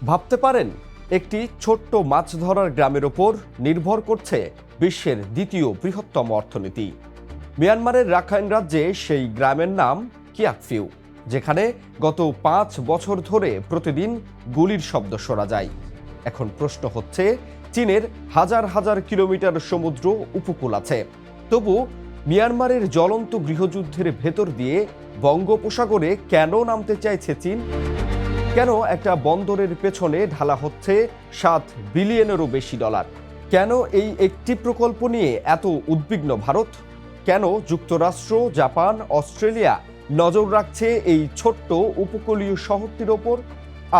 ভাবতে পারেন একটি ছোট্ট মাছ ধরার গ্রামের ওপর নির্ভর করছে বিশ্বের দ্বিতীয় বৃহত্তম অর্থনীতি। মিয়ানমারের রাখাইন রাজ্যে সেই গ্রামের নাম কিয়াকফিউ, যেখানে গত 5 বছর ধরে প্রতিদিন গুলির শব্দ শোনা যায়। এখন প্রশ্ন হচ্ছে, চীনের হাজার হাজার কিলোমিটার সমুদ্র উপকূল আছে, তবু মিয়ানমারের জ্বলন্ত গৃহযুদ্ধের ভেতর দিয়ে বঙ্গোপসাগরে কেন নামতে চাইছে চীন? কেন একটা বন্দরের পেছনে ঢালা হচ্ছে $7 বিলিয়নেরও বেশি ডলার? কেন এই একটি প্রকল্প নিয়ে এত উদ্বিগ্ন ভারত? কেন যুক্তরাষ্ট্র, জাপান, অস্ট্রেলিয়া নজর রাখছে এই ছোট্ট উপকূলীয় শহরটির ওপর?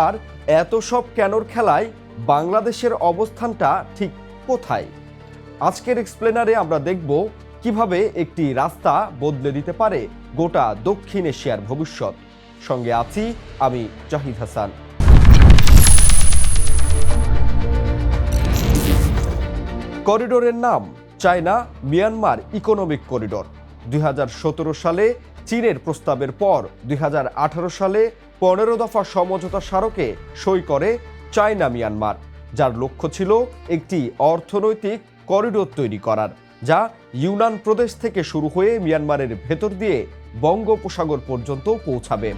আর এত সব কেনর খেলায় বাংলাদেশের অবস্থানটা ঠিক কোথায়? আজকের এক্সপ্লেনারে আমরা দেখব কিভাবে একটি রাস্তা বদলে দিতে পারে গোটা দক্ষিণ এশিয়ার ভবিষ্যৎ। সঙ্গে আছি আমি জাহিদ হাসান। করিডোরের নাম চায়না মিয়ানমার ইকোনমিক করিডোর। 2017 সালে চীনের প্রস্তাবের পর 2018 সালে 15 দফা সমঝোতা স্মারকে সই করে চায়না মিয়ানমার, যার লক্ষ্য ছিল একটি অর্থনৈতিক করিডোর তৈরি করার, যা ইউনান প্রদেশ থেকে শুরু হয়ে মিয়ানমারের ভেতর দিয়ে বঙ্গোপসাগর পর্যন্ত পৌঁছাবে।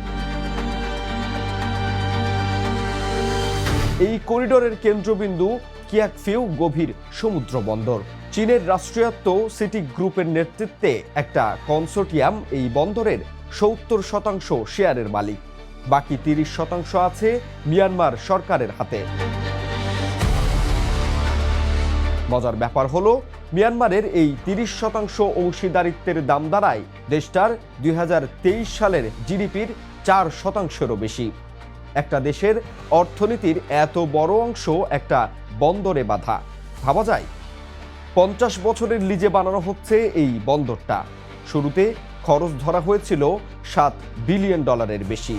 এই করিডোরের কেন্দ্রবিন্দু কিয়াকফিউ গভীর সমুদ্র বন্দর। চীনের রাষ্ট্রায়ত্ত সিটি গ্রুপের নেতৃত্বে একটা কনসোর্টিয়াম এই বন্দরের 70% শেয়ারের মালিক। বাকি 30% আছে মিয়ানমার সরকারের হাতে। মজার ব্যাপার হলো, মিয়ানমারের এই 30% অংশীদারিত্বের দাম দাঁড়ায় দেশটার 2023 সালের জিডিপির 4%-এরও বেশি। একটা দেশের অর্থনীতির এত বড় অংশ একটা বন্দরে বাঁধা, ভাবা যায়? 50 বছরের লিজে বানানো হচ্ছে এই বন্দরটা। শুরুতে খরচ ধরা হয়েছিল $7 বিলিয়ন বেশি।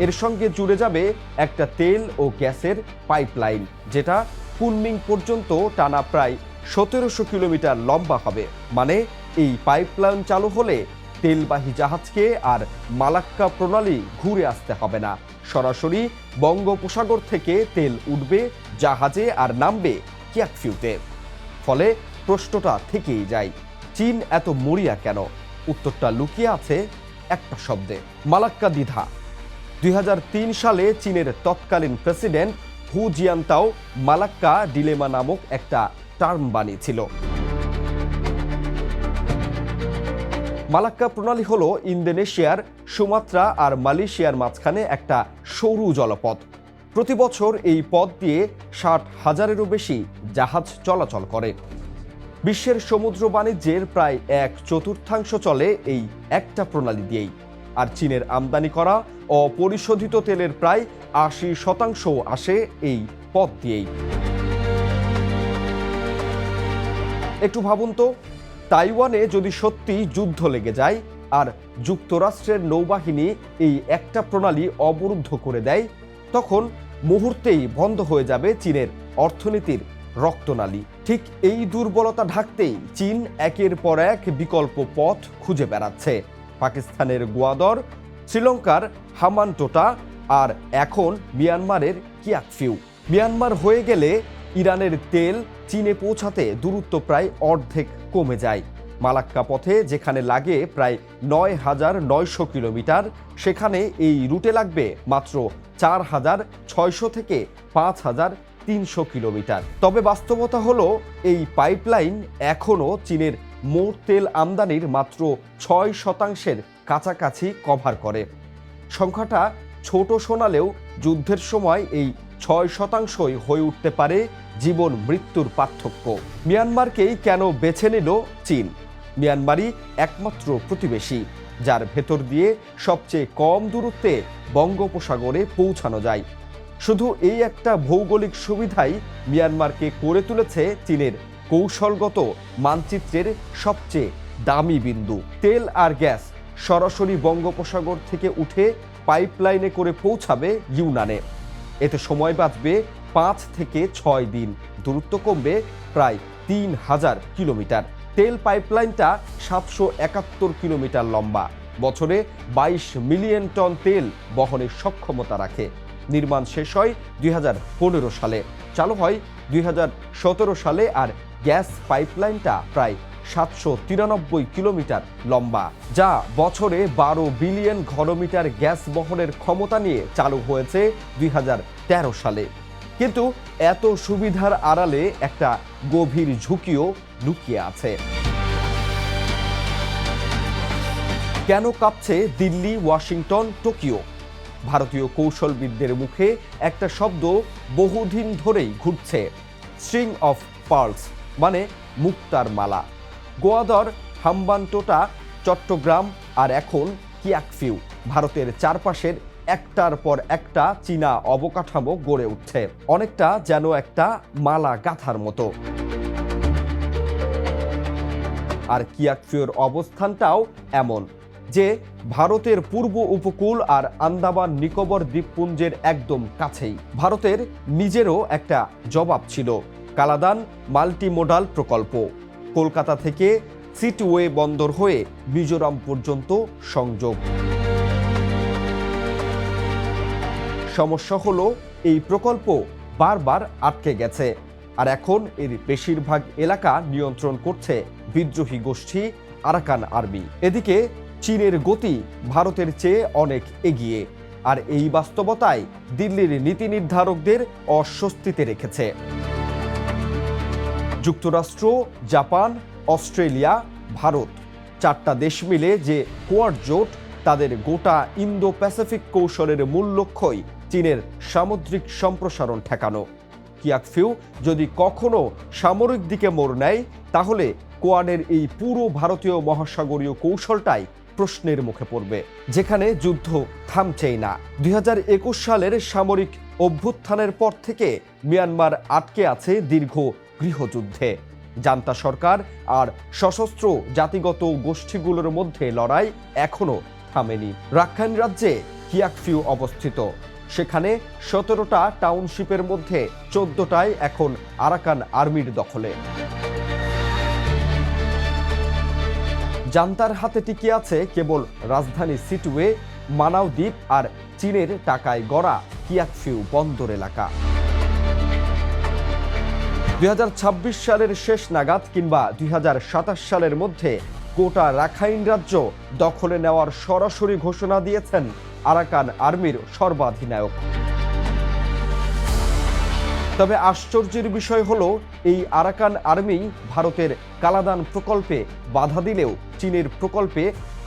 এর সঙ্গে জুড়ে যাবে একটা তেল ও গ্যাসের পাইপলাইন, যেটা কুনমিং পর্যন্ত টানা প্রায় 1700 কিলোমিটার লম্বা হবে। মানে এই পাইপলাইন চালু হলে তেলবাহী জাহাজকে আর মালাক্কা প্রণালী ঘুরে আসতে হবে না। সরাসরি বঙ্গোপসাগর থেকে তেল উঠবে জাহাজে আর নামবে কিয়াকফিউতে। ফলে প্রশ্নটা থেকেই যায়, চীন এত মরিয়া কেন? উত্তরটা লুকিয়ে আছে একটা শব্দে, মালাক্কা দ্বিধা। 2003 সালে চীনের তৎকালীন প্রেসিডেন্ট হু জিয়ানতাও মালাক্কা ডিলেমা নামক একটা টার্ম বানিয়েছিল। মালাক্কা প্রণালী হলো ইন্দোনেশিয়ার সুমাত্রা আর মালয়েশিয়ার মাঝখানে একটা সরু জলপথ। প্রতি বছর এই পথ দিয়ে 60,000-এরও বেশি জাহাজ চলাচল করে। বিশ্বের সমুদ্র বাণিজ্যের প্রায় 1/4 চলে এই একটা প্রণালী দিয়েই। আর চীনের আমদানি করা অপরিশোধিত তেলের প্রায় 80% আসে এই পথ দিয়েই। একটু ভাবুন তো, তাইওয়ানে যদি সত্যি যুদ্ধ লেগে যায় আর যুক্তরাষ্ট্রের নৌবাহিনী এই একটা প্রণালী অবরুদ্ধ করে দেয়, তখন মুহূর্তেই বন্ধ হয়ে যাবে চীনের অর্থনীতির রক্তনালী। ঠিক এই দুর্বলতা ঢাকতেই চীন একের পর এক বিকল্প পথ খুঁজে বেড়াচ্ছে। পাকিস্তানের গোয়াদর, শ্রীলঙ্কার হামানটোটা, আর এখন মিয়ানমারের কিয়াকফিউ। মিয়ানমার হয়ে গেলে ইরানের তেল চীনে পৌঁছাতে দূরত্ব প্রায় অর্ধেক কমে যায়। মালাক্কা পথে যেখানে লাগে প্রায় 9,900 কিলোমিটার, সেখানে এই রুটে লাগবে মাত্র 4,600 থেকে 5,300 কিলোমিটার। তবে বাস্তবতা হলো, এই পাইপলাইন এখনও চীনের মোট তেল আমদানির মাত্র 6% কাছাকাছি কভার করে। সংখ্যাটা ছোট শোনালেও যুদ্ধের সময় এই 6%ই হয়ে উঠতে পারে জীবন মৃত্যুর পার্থক্য। মিয়ানমারকেই কেন বেছে নিল চীন? মিয়ানমারই একমাত্র প্রতিবেশী যার ভেতর দিয়ে সবচেয়ে কম দূরত্বে বঙ্গোপসাগরে পৌঁছানো যায়। শুধু এই একটা ভৌগোলিক সুবিধাই মিয়ানমারকে করে তুলেছে চীনের কৌশলগত মানচিত্রের সবচেয়ে দামি বিন্দু। তেল আর গ্যাস সরাসরি বঙ্গোপসাগর থেকে উঠে পাইপলাইনে করে পৌঁছাবে ইউনানে। এতে সময় বাঁচবে 5 থেকে 6 দিন, দূরত্ব কমবে প্রায় 3000 কিলোমিটার। তেল পাইপলাইনটা 771 কিলোমিটার লম্বা, বছরে 22 মিলিয়ন টন তেল বহনের সক্ষমতা রাখে। নির্মাণ শেষ হয় 2015 সালে, চালু হয় 2017 সালে, আর গ্যাস পাইপলাইনটা প্রায় 793 কিলোমিটার লম্বা, যা বছরে 12 বিলিয়ন ঘনমিটার গ্যাস বহনের ক্ষমতা নিয়ে চালু হয়েছে 2013 সালে। কিন্তু এত সুবিধার আড়ালে একটা গভীর ঝুঁকিও লুকিয়ে আছে। কেন কাঁপছে দিল্লি, ওয়াশিংটন, টোকিও? ভারতীয় কৌশলবিদদের মুখে একটা শব্দ বহুদিন ধরেই ঘুরছে, স্ট্রিং অফ পার্লস, মানে মুক্তার মালা। গোয়াদর, হাম্বানটোটা, চট্টগ্রাম আর এখন কিয়াকফিউ, ভারতের চারপাশের একটার পর একটা চীনা অবকাঠামো গড়ে উঠছে, অনেকটা যেন একটা মালা গাঁথার মতো। আর কিয়াকফিউর অবস্থানটাও এমন যে ভারতের পূর্ব উপকূল আর আন্দামান নিকোবর দ্বীপপুঞ্জের একদম কাছেই। ভারতের নিজেরও একটা জবাব ছিল, কালাদান মাল্টিমোডাল প্রকল্প। কলকাতা থেকে সিটওয়ে বন্দর হয়ে মিজোরাম পর্যন্ত সংযোগ। সমস্যা হলো এই প্রকল্প বারবার আটকে গেছে, আর এখন এর বেশিরভাগ এলাকা নিয়ন্ত্রণ করছে বিদ্রোহী গোষ্ঠী আরাকান আর্মি। এদিকে চীনের গতি ভারতের চেয়ে অনেক এগিয়ে, আর এই বাস্তবতায় দিল্লির নীতি নির্ধারকদের অস্বস্তিতে রেখেছে। যুক্তরাষ্ট্র, জাপান, অস্ট্রেলিয়া, ভারত, চারটা দেশ মিলে যে কোয়াড জোট, তাদের গোটা ইন্দো প্যাসিফিক কৌশলের মূল লক্ষ্যই চীনের সামুদ্রিক সম্প্রসারণ ঠেকানো। কিয়াকফিউ যদি কখনো সামরিক দিকে মোড় নেয়, তাহলে কোয়াডের এই পুরো ভারতীয় মহাসাগরীয় কৌশলটাই প্রশ্নের মুখে পড়বে, যেখানে যুদ্ধ থামছেই না। 2021 সালের সামরিক অভ্যুত্থানের পর থেকে মিয়ানমার আটকে আছে দীর্ঘ গৃহযুদ্ধে। জান্তা সরকার আর সশস্ত্র জাতিগত গোষ্ঠীগুলোর মধ্যে লড়াই এখনো থামেনি। রাখাইন রাজ্যে কিয়াকফিউ অবস্থিত, সেখানে 17টা টাউনশিপের মধ্যে 14টাই এখন আরাকান আর্মির দখলে। জান্তার হাতে টিকে আছে কেবল রাজধানী সিটওয়ে, মানাও দ্বীপ আর চীনের টাকায় গড়া কিয়াকফিউ বন্দর এলাকা। 2026 সালের শেষ নাগাদ কিংবা 2027 সালের মধ্যে গোটা রাখাইন রাজ্য দখলে নেওয়ার সরাসরি ঘোষণা দিয়েছেন আরাকান আর্মির সর্বাধিনায়ক। তবে আশ্চর্যের বিষয় হলো, এই আরাকান আর্মি ভারতের কালাদান প্রকল্পে বাধা দিলেও চীনের প্রকল্পে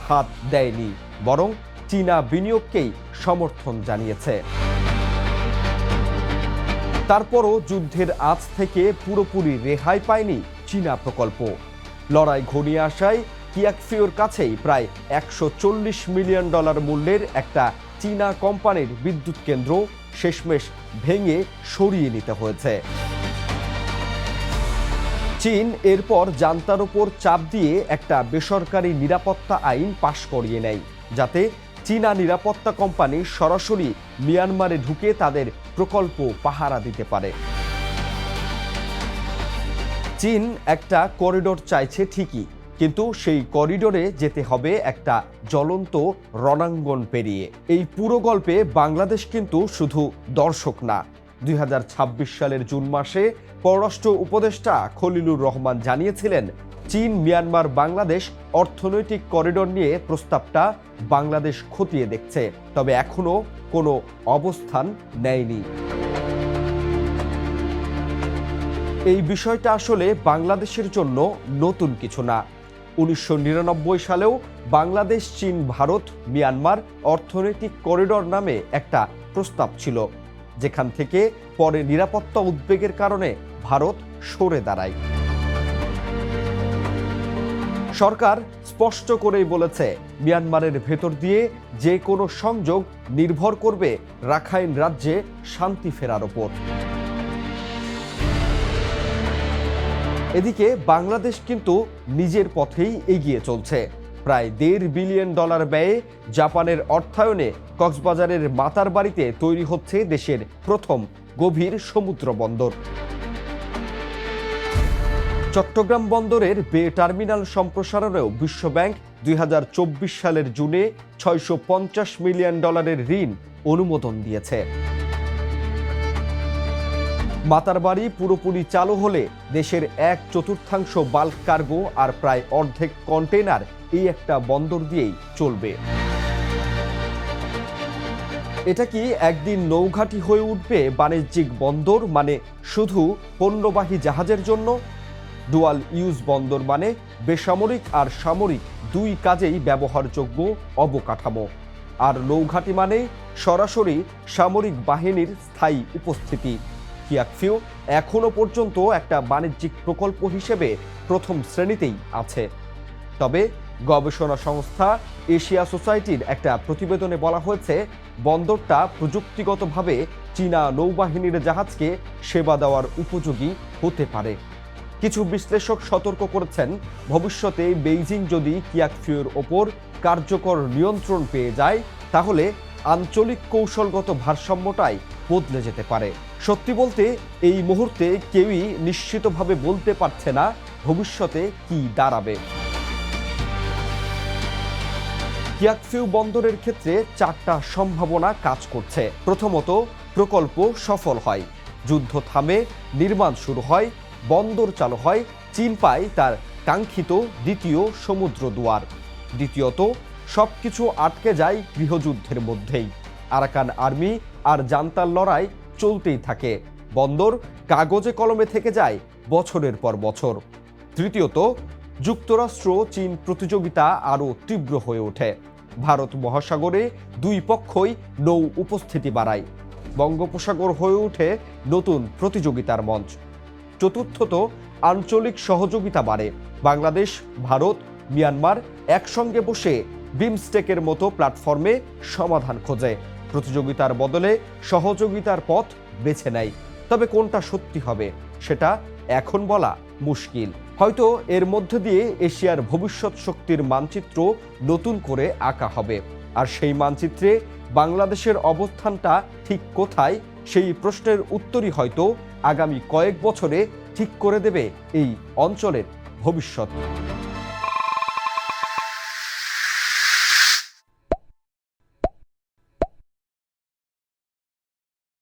হাত দেয়নি, বরং চীনা বিনিয়োগকেই সমর্থন জানিয়েছে। তারপরও যুদ্ধের আঁচ থেকে পুরোপুরি রেহাই পায়নি চীনা প্রকল্প। লড়াই ঘনিয়ে আসায় কিয়াকফিউর কাছেই প্রায় $140 মিলিয়ন মূল্যের একটা চীনা কোম্পানির বিদ্যুৎ কেন্দ্র শেষমেশ ভেঙে সরিয়ে নিতে হয়েছে। চীন এরপর জান্তার উপর চাপ দিয়ে একটা বেসরকারি নিরাপত্তা আইন পাশ করিয়ে নেয়, যাতে চীনা নিরাপত্তা কোম্পানি সরাসরি মিয়ানমারে ঢুকে তাদের প্রকল্প পাহারা দিতে পারে। চীন একটা করিডোর চাইছে ঠিকই, কিন্তু সেই করিডোরে যেতে হবে একটা জ্বলন্ত রণাঙ্গন পেরিয়ে। এই পুরো গল্পে বাংলাদেশ কিন্তু শুধু দর্শক না। 2026 সালের জুন মাসে পররাষ্ট্র উপদেষ্টা খলিলুর রহমান জানিয়েছিলেন, চীন, মিয়ানমার, বাংলাদেশ অর্থনৈতিক করিডোর নিয়ে প্রস্তাবটা বাংলাদেশ খতিয়ে দেখছে, তবে এখনো কোনো অবস্থান নেয়নি। এই বিষয়টা আসলে বাংলাদেশের জন্য নতুন কিছু না। 1999 সালেও বাংলাদেশ, চীন, ভারত, মিয়ানমার অর্থনৈতিক করিডোর নামে একটা প্রস্তাব ছিল, যেখান থেকে পরে নিরাপত্তা উদ্বেগের কারণে ভারত সরে দাঁড়ায়। সরকার স্পষ্ট করেই বলেছে, মিয়ানমারের ভেতর দিয়ে যে কোনো সংযোগ নির্ভর করবে রাখাইন রাজ্যে শান্তি ফেরার ওপর। এদিকে বাংলাদেশ কিন্তু নিজের পথেই এগিয়ে চলছে। প্রায় $1.5 বিলিয়ন ব্যয়ে জাপানের অর্থায়নে কক্সবাজারের মাতার বাড়িতে তৈরি হচ্ছে দেশের প্রথম গভীর সমুদ্র বন্দর। চট্টগ্রাম বন্দরের বে টার্মিনাল সম্প্রসারণেও বিশ্বব্যাংক 2024 সালের জুনে $650 মিলিয়ন ঋণ অনুমোদন দিয়েছে। মাতারবাড়ি পুরোপুরি চালু হলে দেশের 1/4 বাল্ক কার্গো আর প্রায় অর্ধেক কন্টেইনার এই একটা বন্দর দিয়েই চলবে। এটা কি একদিন নৌঘাঁটি হয়ে উঠবে বাণিজ্যিক বন্দর, মানে শুধু পণ্যবাহী জাহাজের জন্য? ডুয়াল ইউজ বন্দর মানে বেসামরিক আর সামরিক দুই কাজেই ব্যবহারযোগ্য অবকাঠামো, আর নৌঘাঁটি মানে সরাসরি সামরিক বাহিনীর স্থায়ী উপস্থিতি। কিয়াকফিউ এখনো পর্যন্ত একটা বাণিজ্যিক প্রকল্প হিসেবে প্রথম শ্রেণীতেই আছে। তবে গবেষণা সংস্থা এশিয়া সোসাইটির একটা প্রতিবেদনে বলা হয়েছে, বন্দরটা প্রযুক্তিগতভাবে চীনা নৌবাহিনীর জাহাজকে সেবা দেওয়ার উপযোগী হতে পারে। কিছু বিশ্লেষক সতর্ক করেছেন, ভবিষ্যতে বেইজিং যদি কিয়াকফিউর ওপর কার্যকর নিয়ন্ত্রণ পেয়ে যায়, তাহলে আঞ্চলিক কৌশলগত ভারসাম্যটাই বদলে যেতে পারে। সত্যি বলতে এই মুহূর্তে কেউই নিশ্চিতভাবে বলতে পারছে না ভবিষ্যতে কি দাঁড়াবে। কিয়াকফিউ বন্দরের ক্ষেত্রে 4টা সম্ভাবনা কাজ করছে। প্রথমত, প্রকল্প সফল হয়, যুদ্ধ থামে, নির্মাণ শুরু হয়, বন্দর চালু হয়, চীন পায় তার কাঙ্ক্ষিত দ্বিতীয় সমুদ্র দুয়ার। দ্বিতীয়ত, সবকিছু আটকে যায় গৃহযুদ্ধের মধ্যেই, আরাকান আর্মি আর জান্তার লড়াই চলতেই থাকে, বন্দর কাগজে কলমে থেকে যায় বছরের পর বছর। তৃতীয়ত, যুক্তরাষ্ট্র চীন প্রতিযোগিতা আরও তীব্র হয়ে ওঠে, ভারত মহাসাগরে দুই পক্ষই নৌ উপস্থিতি বাড়ায়, বঙ্গোপসাগর হয়ে ওঠে নতুন প্রতিযোগিতার মঞ্চ। চতুর্থত, আঞ্চলিক সহযোগিতা বাড়ে, বাংলাদেশ, ভারত, মিয়ানমার একসঙ্গে বসে বিমস্টেকের মতো প্ল্যাটফর্মে সমাধান খোঁজে, প্রতিযোগিতার বদলে সহযোগিতার পথ বেছে নেয়। তবে কোনটা সত্যি হবে সেটা এখন বলা মুশকিল। হয়তো এর মধ্যে দিয়ে এশিয়ার ভবিষ্যৎ শক্তির মানচিত্র নতুন করে আঁকা হবে, আর সেই মানচিত্রে বাংলাদেশের অবস্থানটা ঠিক কোথায়, সেই প্রশ্নের উত্তরই হয়তো আগামী কয়েক বছরে ঠিক করে দেবে এই অঞ্চলের ভবিষ্যৎ।